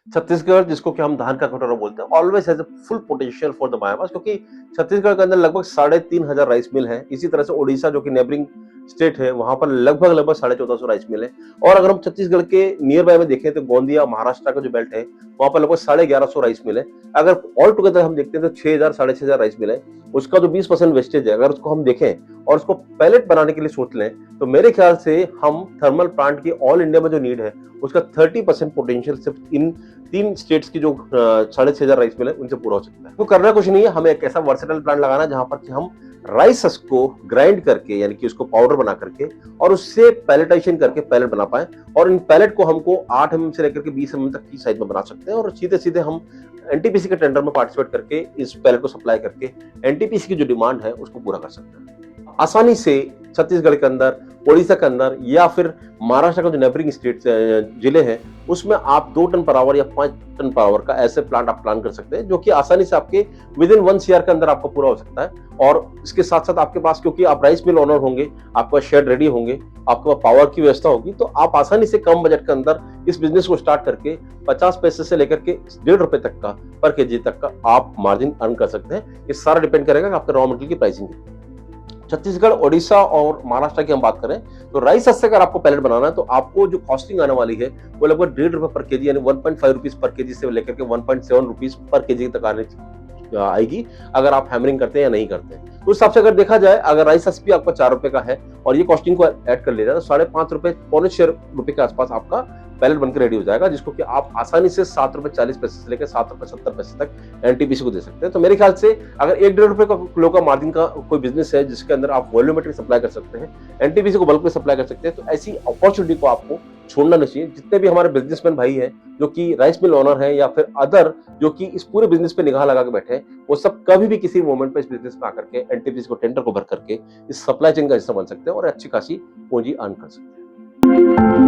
छत्तीसगढ़ जिसको कि हम धान का कटोरा बोलते हैं, always has a full potential for the biomass, क्योंकि छत्तीसगढ़ के अंदर लगभग 3,500 राइस मिल है। इसी तरह से ओडिशा जो कि नेबरिंग स्टेट है, वहां पर लगभग 1450 राइस मिल है। और अगर हम छत्तीसगढ़ के नियर बाय में देखें तो गोंदिया महाराष्ट्र का जो बेल्ट है, वहां पर लगभग 1150 राइस मिल है। अगर ऑल टुगेदर हम देखते हैं तो 6,000 6,500 राइस मिल है। उसका जो 20% वेस्टेज है, अगर उसको हम देखें और उसको पैलेट बनाने के लिए सोच लें, तो मेरे ख्याल से हम थर्मल प्लांट की ऑल इंडिया में जो नीड है उसका 30% पोटेंशियल सिर्फ इन 3 स्टेट्स की जो 6,500 राइस मिल है उनसे पूरा हो सकता है। तो करना कुछ नहीं है, हमें एक ऐसा वर्सेटाइल प्लांट लगाना है जहां पर कि हम राइस को ग्राइंड करके, यानी कि उसको पाउडर बना करके और उससे पैलेटाइजेशन करके पैलेट बना पाए। और इन पैलेट को हमको 8 mm से लेकर के 20 mm तक की साइज में बना सकते हैं और सीधे सीधे हम एनटीपीसी के टेंडर में पार्टिसिपेट करके इस पैलेट को सप्लाई करके एनटीपीसी की जो डिमांड है उसको पूरा कर सकते हैं आसानी से। छत्तीसगढ़ के अंदर, ओडिशा के अंदर या फिर महाराष्ट्र का जो नेबरिंग स्टेट जिले हैं, उसमें आप 2 टन पर आवर या 5 टन पर आवर का ऐसे प्लांट आप प्लान कर सकते हैं, जो कि आसानी से आपके विद इन 1 CR के अंदर आपका पूरा हो सकता है। और इसके साथ साथ आपके पास, क्योंकि आप राइस मिल ओनर होंगे, आपका शेड रेडी होंगे, आपके पास पावर की व्यवस्था होगी, तो आप आसानी से कम बजट के अंदर इस बिजनेस को स्टार्ट करके 50 पैसे से लेकर के 1.5 रुपए तक का पर केजी तक का आप मार्जिन अर्न कर सकते हैं। ये सारा डिपेंड करेगा कि आपके रॉ मटेरियल की प्राइसिंग कितनी है। छत्तीसगढ़, ओडिशा और महाराष्ट्र की हम बात करें तो राइस से अगर आपको पैलेट बनाना है तो आपको जो कॉस्टिंग आने वाली है वो लगभग 1.5 रुपए पर केजी, यानी 1.5 रुपीज पर केजी से लेकर के 1.7 रुपीज पर केजी तक आएगी, अगर आप हैमरिंग करते हैं या नहीं करते हैं। तो उस हिसाब से अगर देखा जाए, अगर राइस भी आपका 4 रुपए का है और ये कॉस्टिंग को ऐड कर लिया जाए तो 5.5 रुपए, 6.25 रुपए के आसपास आपका पैलेट बनकर रेडी हो जाएगा, जिसको कि आप आसानी से 7 रुपए 40 पैसे से लेकर 7 रुपए 70 पैसे तक एनटीपीसी को दे सकते हैं। तो मेरे ख्याल से अगर 1-1.5 रुपए का किलो का मार्जिन का कोई बिजनेस है जिसके अंदर आप वॉल्यूमेट्रिक सप्लाई कर सकते हैं, एनटीपीसी को बल्क में सप्लाई कर सकते हैं, तो ऐसी अपॉर्चुनिटी को आपको छोड़ना नहीं चाहिए। जितने भी हमारे बिजनेसमैन भाई हैं जो कि राइस मिल ओनर हैं या फिर अदर जो कि इस पूरे बिजनेस पे निगाह लगा के बैठे हैं, वो सब कभी भी किसी मोमेंट पे इस बिजनेस में आकर के एनटीपीसी को टेंडर को भर करके इस सप्लाई चेन का हिस्सा बन सकते हैं और अच्छी खासी पूंजी अर्न कर सकते हैं।